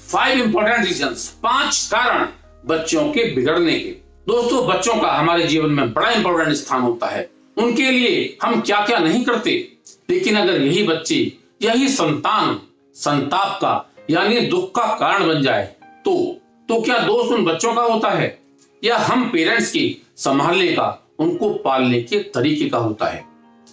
5 important reasons, 5 कारण बच्चों के बिगड़ने के। दोस्तों, बच्चों का हमारे जीवन में बड़ा इंपॉर्टेंट स्थान होता है। उनके लिए हम क्या क्या नहीं करते, लेकिन अगर यही बच्चे, यही संतान संताप का यानी दुख का कारण बन जाए तो क्या दोष उन बच्चों का होता है या हम पेरेंट्स की संभालने का, उनको पालने के तरीके का होता है।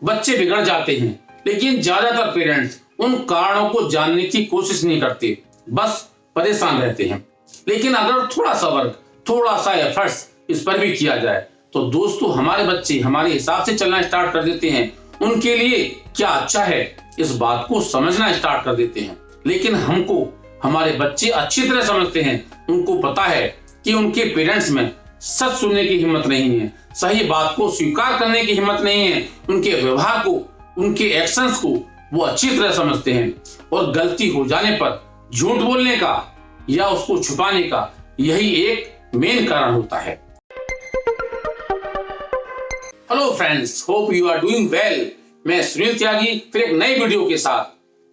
बच्चे बिगड़ जाते हैं, लेकिन ज्यादातर पेरेंट्स उन कारणों को जानने की कोशिश नहीं करते, बस परेशान रहते हैं। लेकिन अगर थोड़ा सा वर्क, थोड़ा सा एफर्ट्स इस पर भी किया जाए तो दोस्तों हमारे बच्चे हमारे हिसाब से चलना स्टार्ट कर देते हैं। उनके लिए क्या अच्छा है इस बात को समझना स्टार्ट कर देते हैं। लेकिन हमको हमारे बच्चे अच्छी तरह समझते हैं, उनको पता है कि उनके पेरेंट्स में सच सुनने की हिम्मत नहीं है, सही बात को स्वीकार करने की हिम्मत नहीं है, उनके व्यवहार को, उनके एक्शंस को वो अच्छी तरह समझते हैं और गलती हो जाने पर झूठ बोलने का या उसको छुपाने का यही एक मेन कारण होता है। Hello friends, hope you are doing well. मैं सुनील त्यागी फिर एक नई वीडियो के साथ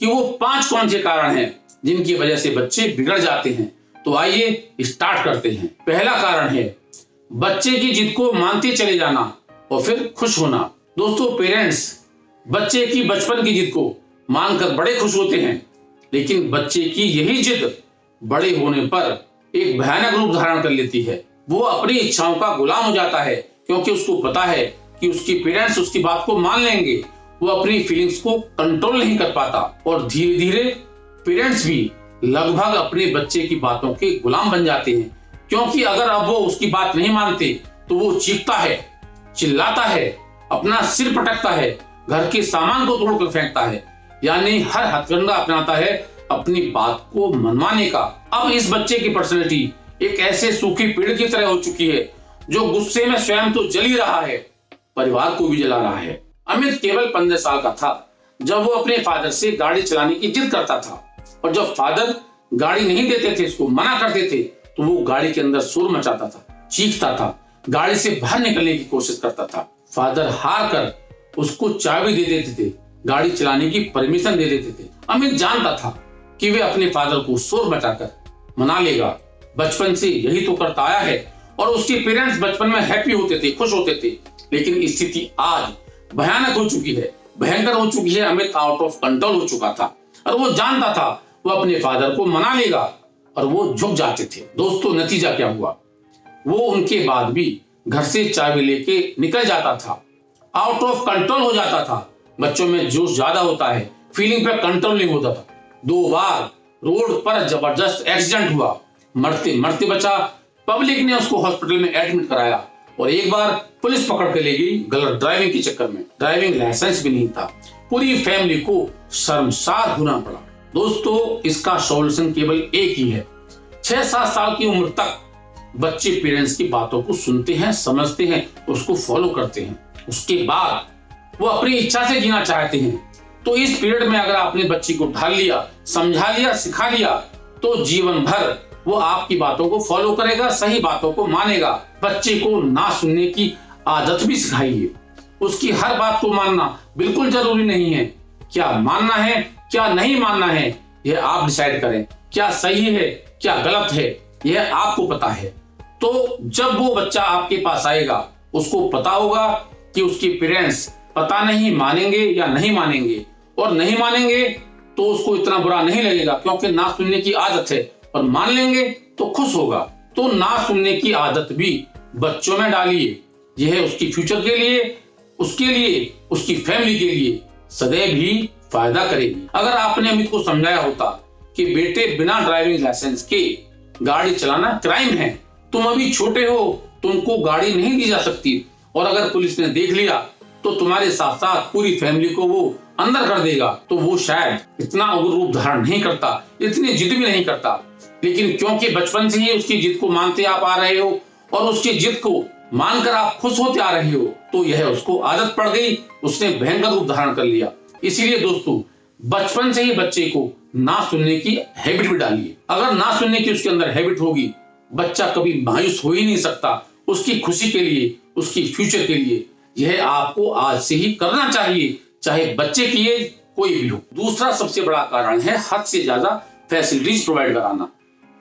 कि वो 5 कौन से कारण हैं जिनकी वजह से बच्चे बिगड़ जाते हैं। तो आइए स्टार्ट करते हैं। पहला कारण है बच्चे की जिद को मानते चले जाना और फिर खुश होना। दोस्तों, पेरेंट्स बच्चे की बचपन की जिद को मानकर बड़े खुश होते हैं, लेकिन बच्चे की यही जिद बड़े होने पर एक भयानक रूप धारण कर लेती है। वो अपनी इच्छाओं का गुलाम हो जाता है, क्योंकि उसको पता है कि उसके पेरेंट्स उसकी बात को मान लेंगे। वो अपनी फीलिंग्स को कंट्रोल नहीं कर पाता और धीरे धीरे पेरेंट्स भी लगभग अपने बच्चे की बातों के गुलाम बन जाते हैं, क्योंकि अगर अब वो उसकी बात नहीं मानते तो वो चीखता है, चिल्लाता है, अपना सिर पटकता है, घर के सामान को तोड़कर फेंकता है, यानी हर हथकंडा अपनाता है अपनी बात को मनवाने का। अब इस बच्चे की पर्सनैलिटी एक ऐसे सूखी पेड़ की तरह हो चुकी है जो गुस्से में स्वयं तो जल ही रहा है, परिवार को भी जला रहा है। अमित केवल 15 साल का था जब वो अपने फादर से गाड़ी चलाने की जिद करता था, और जब फादर गाड़ी नहीं देते थे, इसको मना करते थे, तो वो गाड़ी के अंदर शोर मचाता था, चीखता था, गाड़ी से बाहर निकलने की कोशिश करता था। फादर हार कर उसको चाबी दे देते थे, गाड़ी चलाने की परमिशन दे देते थे। अमित जानता था कि वे अपने फादर को शोर मचाकर मना लेगा, बचपन से यही तो करता आया है, और उसके पेरेंट्स बचपन में हैप्पी होते थे, खुश होते थे। लेकिन स्थिति आज भयानक हो चुकी है, भयंकर हो चुकी है। अमित आउट ऑफ कंट्रोल हो चुका था और वो जानता था वो अपने फादर को मना लेगा, और वो झुक जाते थे। दोस्तों, नतीजा क्या हुआ? वो उनके बाद भी घर से चाबी लेके निकल जाता था, आउट ऑफ कंट्रोल हो जाता था। बच्चों में जोश ज्यादा होता है, फीलिंग पे कंट्रोल नहीं होता था। 2 बार रोड पर जबरदस्त एक्सीडेंट हुआ, मरते मरते बचा। पब्लिक ने उसको हॉस्पिटल में एडमिट कराया और एक बार पुलिस पकड़ के ले गई गलत ड्राइविंग के चक्कर में। ड्राइविंग लाइसेंस भी नहीं था। पूरी फैमिली को शर्मसार होना पड़ा। दोस्तों, इसका सॉल्यूशन केवल एक ही है। 6-7 साल की उम्र तक बच्चे पेरेंट्स की बातों को सुनते हैं, समझते हैं, उसको फॉलो करते हैं। उसके बाद वो अपनी इच्छा से जीना चाहते हैं। तो इस पीरियड में अगर आपने बच्चे को ढाल लिया, समझा लिया, सिखा लिया, तो जीवन भर वो आपकी बातों को फॉलो करेगा, सही बातों को मानेगा। बच्चे को ना सुनने की आदत भी सिखाइए। उसकी हर बात को मानना बिल्कुल जरूरी नहीं है। क्या मानना है, क्या नहीं मानना है, यह आप डिसाइड करें। क्या सही है, क्या गलत है, यह आपको पता है। तो जब वो बच्चा आपके पास आएगा, उसको पता होगा कि उसके पेरेंट्स पता नहीं मानेंगे या नहीं मानेंगे, और नहीं मानेंगे तो उसको इतना बुरा नहीं लगेगा, क्योंकि ना सुनने की आदत है, और मान लेंगे तो खुश होगा। तो ना सुनने की आदत भी बच्चों में डालिए। यह उसकी फ्यूचर के लिए, उसके लिए, उसकी फैमिली के लिए सदैव ही फायदा करेगी। अगर आपने अमित को समझाया होता कि बेटे, बिना ड्राइविंग लाइसेंस के गाड़ी चलाना क्राइम है, तुम अभी छोटे हो, तुमको गाड़ी नहीं दी जा सकती, और अगर पुलिस ने देख लिया तो तुम्हारे साथ साथ पूरी फैमिली को वो अंदर कर देगा, तो वो शायद इतना उग्र रूप धारण नहीं करता, इतनी जिद भी नहीं करता। लेकिन क्योंकि बचपन से ही उसकी जिद को मानते आप आ रहे हो और उसकी जिद को मानकर आप खुश होते आ रहे हो, तो यह उसको आदत पड़ गई, उसने भयंकर रूप धारण कर लिया। इसीलिए दोस्तों, बचपन से ही बच्चे को ना सुनने की हैबिट भी डालिए। अगर ना सुनने की उसके अंदर हैबिट होगी, बच्चा कभी मायूस हो ही नहीं सकता। उसकी खुशी के लिए, उसकी फ्यूचर के लिए यह आपको आज से ही करना चाहिए, चाहे बच्चे की एज कोई भी हो। दूसरा सबसे बड़ा कारण है हद से ज्यादा फैसिलिटीज प्रोवाइड कराना।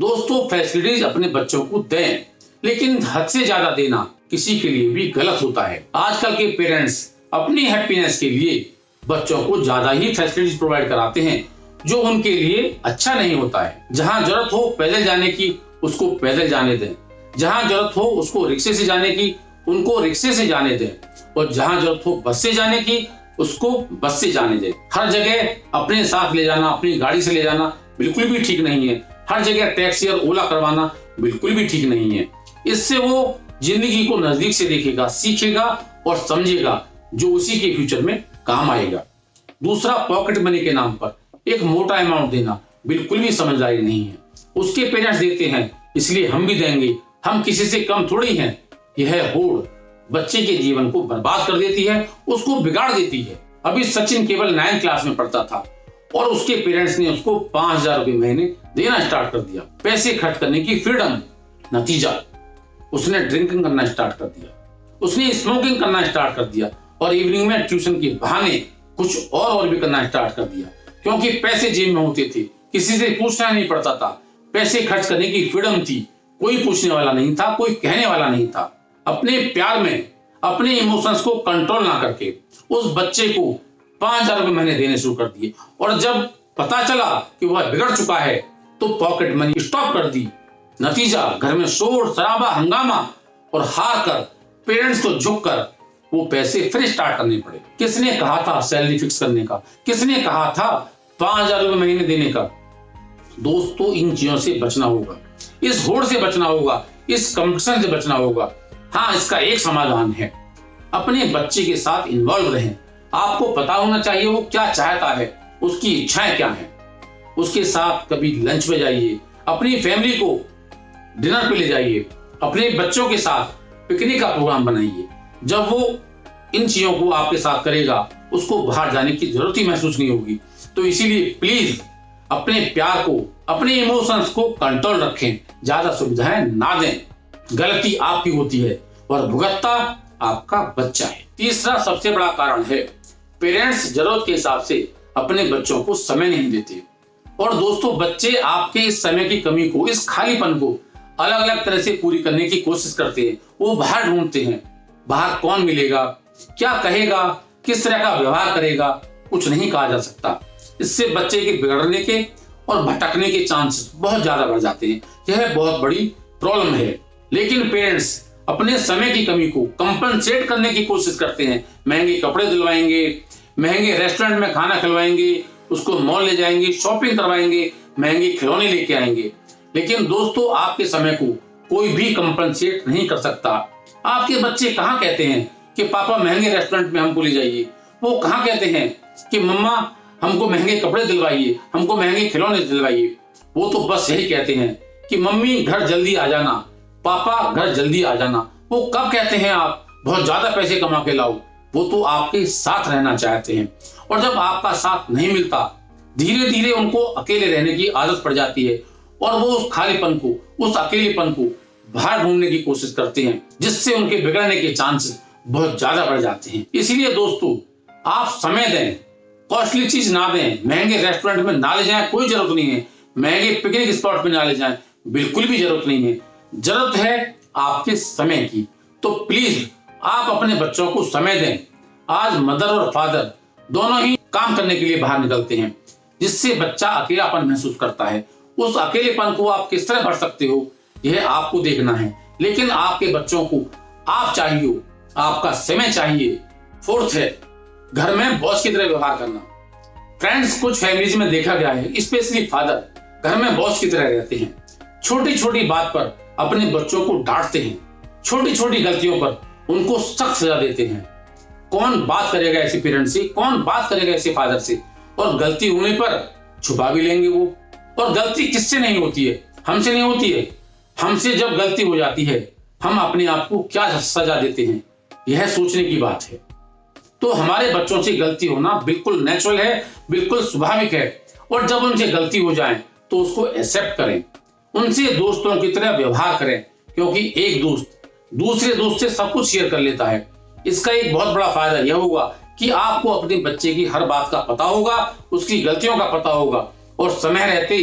दोस्तों फैसिलिटीज अपने बच्चों को दें, लेकिन हद से ज्यादा देना किसी के लिए भी गलत होता है। आजकल के पेरेंट्स अपनी हैप्पीनेस के लिए बच्चों को ज्यादा ही फैसिलिटीज प्रोवाइड कराते हैं, जो उनके लिए अच्छा नहीं होता है। जहां जरूरत हो पैदल जाने की, उसको पैदल जाने दें। जहां जरूरत हो उसको रिक्शे से जाने की, उनको रिक्शे से जाने दें। और जहां जरूरत हो बस से जाने की, उसको बस से जाने दें। हर जगह अपने साथ ले जाना, अपनी गाड़ी से ले जाना बिल्कुल भी ठीक नहीं है। हर जगह टैक्सी और ओला करवाना बिल्कुल भी ठीक नहीं है। इससे वो जिंदगी को नजदीक से देखेगा, सीखेगा और समझेगा, जो उसी के फ्यूचर में काम आएगा। दूसरा, पॉकेट मनी के नाम पर एक मोटा अमाउंट देना बिल्कुल भी समझदारी नहीं है। उसके पेरेंट्स देते हैं इसलिए हम भी देंगे, हम किसी से कम थोड़ी हैं। यह होड़ बच्चे के जीवन को बर्बाद कर देती है, उसको बिगाड़ देती है। अभी सचिन केवल 9th क्लास में पढ़ता था और उसके पेरेंट्स ने उसको 5,000 रुपए महीने देना स्टार्ट कर दिया। पैसे खर्च करने की फ्रीडम। नतीजा, उसने ड्रिंकिंग करना स्टार्ट कर दिया, उसने स्मोकिंग करना स्टार्ट कर दिया और इवनिंग में ट्यूशन के बहाने कुछ और भी करना स्टार्ट कर दिया। क्योंकि पैसे जेब में होते थे, किसी से पूछना नहीं पड़ता था, पैसे खर्च करने की फ्रीडम थी, कोई पूछने वाला नहीं था, कोई कहने वाला नहीं था। अपने प्यार में अपने इमोशंस को कंट्रोल ना करके उस बच्चे को 5,000 रुपए महीने देने शुरू कर दिए। और जब पता चला कि वह बिगड़ चुका है तो पॉकेट मनी स्टॉप कर दी। नतीजा, घर में शोर शराबा हंगामा और हार कर पेरेंट्स को झुककर वो पैसे फिर स्टार्ट करने पड़े। किसने कहा था सैलरी फिक्स करने का? किसने कहा था 5,000 रुपए महीने देने का? दोस्तों, इन चीजों से बचना होगा, इस होड़ से बचना होगा, इस कंपटीशन से बचना होगा। हाँ, इसका एक समाधान है, अपने बच्चे के साथ इन्वॉल्व रहें। आपको पता होना चाहिए वो क्या चाहता है, उसकी इच्छाएं क्या हैं। उसके साथ कभी लंच पे जाइए, अपनी फैमिली को डिनर पे ले जाइए, अपने बच्चों के साथ पिकनिक का प्रोग्राम बनाइए। जब वो इन चीजों को आपके साथ करेगा, उसको बाहर जाने की जरूरत ही महसूस नहीं होगी। तो इसीलिए प्लीज अपने प्यार को, अपने इमोशंस को कंट्रोल रखें, ज्यादा सुविधाएं ना दें। गलती आपकी होती है और भुगतता आपका बच्चा है। तीसरा सबसे बड़ा कारण है, पेरेंट्स जरूरत के हिसाब से अपने बच्चों को समय नहीं देते। और दोस्तों, बच्चे आपके इस समय की कमी को, इस खालीपन को अलग अलग तरह से पूरी करने की कोशिश करते हैं। वो बाहर ढूंढते हैं, बाहर कौन मिलेगा, क्या कहेगा, किस तरह का व्यवहार करेगा, कुछ नहीं कहा जा सकता। इससे बच्चे के बिगड़ने के और भटकने के चांसेस बहुत ज्यादा बढ़ जाते हैं। यह बहुत बड़ी प्रॉब्लम है। लेकिन पेरेंट्स अपने समय की कमी को कंपनसेट करने की कोशिश करते हैं। महंगे कपड़े दिलवाएंगे, महंगे रेस्टोरेंट में खाना खिलवाएंगे, उसको मॉल ले जाएंगे, शॉपिंग करवाएंगे, महंगे खिलौने लेके आएंगे। लेकिन दोस्तों, आपके समय को कोई भी कंपनसेट नहीं कर सकता। आपके बच्चे कहाँ कहते हैं कि पापा महंगे रेस्टोरेंट में हमको ले जाइए? वो कहाँ कहते हैं कि मम्मा हमको महंगे कपड़े दिलवाइए, हमको महंगे खिलौने दिलवाइए? वो तो बस यही कहते हैं कि मम्मी घर जल्दी आ जाना, पापा घर जल्दी आ जाना। वो कब कहते हैं आप बहुत ज्यादा पैसे कमा के लाओ? वो तो आपके साथ रहना चाहते हैं। और जब आपका साथ नहीं मिलता, धीरे धीरे उनको अकेले रहने की आदत पड़ जाती है और वो उस खालीपन को, उस अकेलेपन को बाहर ढूंढने की कोशिश करते हैं, जिससे उनके बिगड़ने के चांसेस बहुत ज्यादा बढ़ जाते हैं। इसीलिए दोस्तों, आप समय दें, कॉस्टली चीज ना दें, महंगे रेस्टोरेंट में ना ले जाएं, कोई जरूरत नहीं है। महंगे पिकनिक स्पॉट में ना ले जाएं, बिल्कुल भी जरूरत नहीं है। जरूरत है आपके समय की। तो प्लीज आप अपने बच्चों को समय दें। आज मदर और फादर दोनों ही काम करने के लिए बाहर निकलते हैं, जिससे बच्चा अकेलापन महसूस करता है। उस अकेलेपन को आप किस तरह भर सकते हो, यह आपको देखना है। लेकिन आपके बच्चों को आप चाहिए, आपका समय चाहिए। फोर्थ है, घर में बॉस की तरह व्यवहार करना। फ्रेंड्स, कुछ फैमिलीज में देखा गया है, स्पेशली फादर घर में बॉस की तरह रहते हैं। छोटी छोटी बात पर अपने बच्चों को डांटते हैं, छोटी छोटी गलतियों पर उनको सख्त सजा देते हैं। कौन बात करेगा ऐसे पेरेंट्स से, कौन बात करेगा ऐसे फादर से? और गलती होने पर छुपा भी लेंगे वो। और गलती किससे नहीं होती है? हमसे नहीं होती है। हमसे जब गलती हो जाती है, हम अपने आप को क्या सजा देते हैं, यह सोचने की बात है। तो हमारे बच्चों से गलती होना बिल्कुल नेचुरल है, बिल्कुल स्वाभाविक है। और जब उनसे गलती हो जाए तो उसको एक्सेप्ट करें, उनसे दोस्तों की तरह व्यवहार करें, क्योंकि एक दोस्त दूसरे दोस्त से सब कुछ शेयर कर लेता है। इसका एक बहुत बड़ा फायदा यह होगा कि आपको अपने बच्चे की हर बात का पता होगा, उसकी गलतियों का पता होगा और समय रहते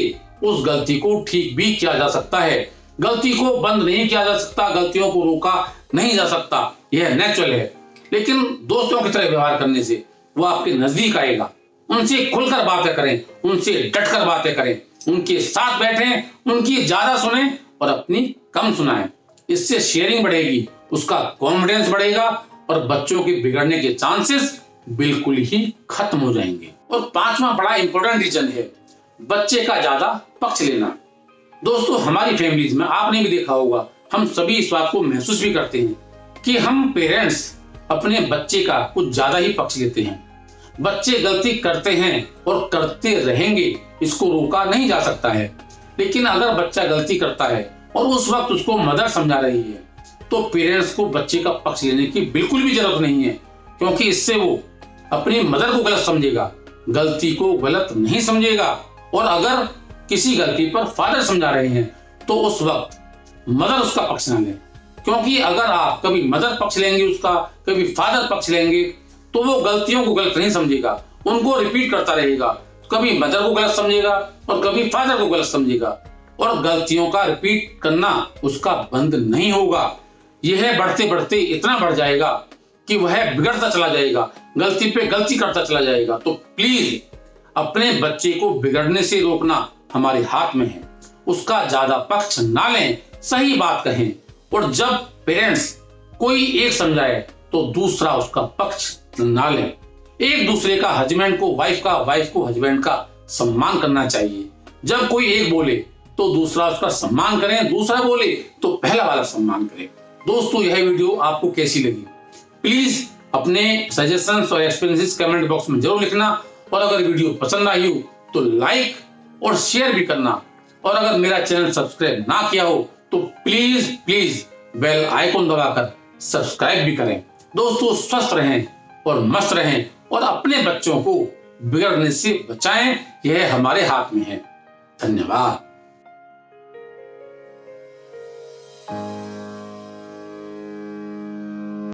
उस गलती को ठीक भी किया जा सकता है। गलती को बंद नहीं किया जा सकता, गलतियों को रोका नहीं जा सकता, यह नेचुरल है। लेकिन दोस्तों की तरह व्यवहार करने से वो आपके नजदीक आएगा। उनसे खुलकर बातें करें, उनसे डटकर बातें करें, उनके साथ बैठें, उनकी ज्यादा सुने और अपनी कम सुनाएं। इससे शेयरिंग बढ़ेगी, उसका कॉन्फिडेंस बढ़ेगा और बच्चों के बिगड़ने के चांसेस बिल्कुल ही खत्म हो जाएंगे। और पांचवा बड़ा इंपॉर्टेंट रीजन है बच्चे का ज्यादा पक्ष लेना। दोस्तों, हमारी फैमिलीज में आपने भी देखा होगा, हम सभी इस बात को महसूस भी करते हैं कि हम पेरेंट्स अपने बच्चे का कुछ ज्यादा ही पक्ष लेते हैं। बच्चे गलती करते हैं और करते रहेंगे, इसको रोका नहीं जा सकता है। लेकिन अगर बच्चा गलती करता है और उस वक्त उसको मदर समझा रही है तो पेरेंट्स को बच्चे का पक्ष लेने की बिल्कुल भी जरूरत नहीं है, क्योंकि इससे वो अपनी मदर को गलत समझेगा, गलती को गलत नहीं समझेगा। और अगर किसी गलती पर फादर समझा रहे हैं तो उस वक्त मदर उसका पक्ष ना ले, क्योंकि अगर आप कभी मदर पक्ष लेंगे उसका, कभी फादर पक्ष लेंगे, तो वो गलतियों को गलत नहीं समझेगा, उनको रिपीट करता रहेगा। कभी मदर को गलत समझेगा और कभी फादर को गलत समझेगा, और गलतियों का रिपीट करना उसका बंद नहीं होगा। यह बढ़ते बढ़ते इतना बढ़ जाएगा कि वह बिगड़ता चला जाएगा, गलती पे गलती करता चला जाएगा। तो प्लीज अपने बच्चे को बिगड़ने से रोकना हमारे हाथ में है। उसका ज्यादा पक्ष ना लें, सही बात कहें। और जब पेरेंट्स कोई एक समझाए तो दूसरा उसका पक्ष ना लें। एक दूसरे का, हस्बैंड को वाइफ का, वाइफ को हस्बैंड का सम्मान करना चाहिए। जब कोई एक बोले तो दूसरा उसका सम्मान करें, दूसरा बोले तो पहला वाला सम्मान करें। दोस्तों, यह वीडियो आपको कैसी लगी प्लीज अपने सजेशंस और एक्सपीरियंसेस कमेंट बॉक्स में जरूर लिखना। और अगर वीडियो पसंद आई हो तो लाइक और शेयर भी करना। और अगर मेरा चैनल सब्सक्राइब ना किया हो तो प्लीज प्लीज बेल आइकॉन दबाकर सब्सक्राइब भी करें। दोस्तों, स्वस्थ रहें और मस्त रहें और अपने बच्चों को बिगड़ने से बचाएं, यह हमारे हाथ में है। धन्यवाद।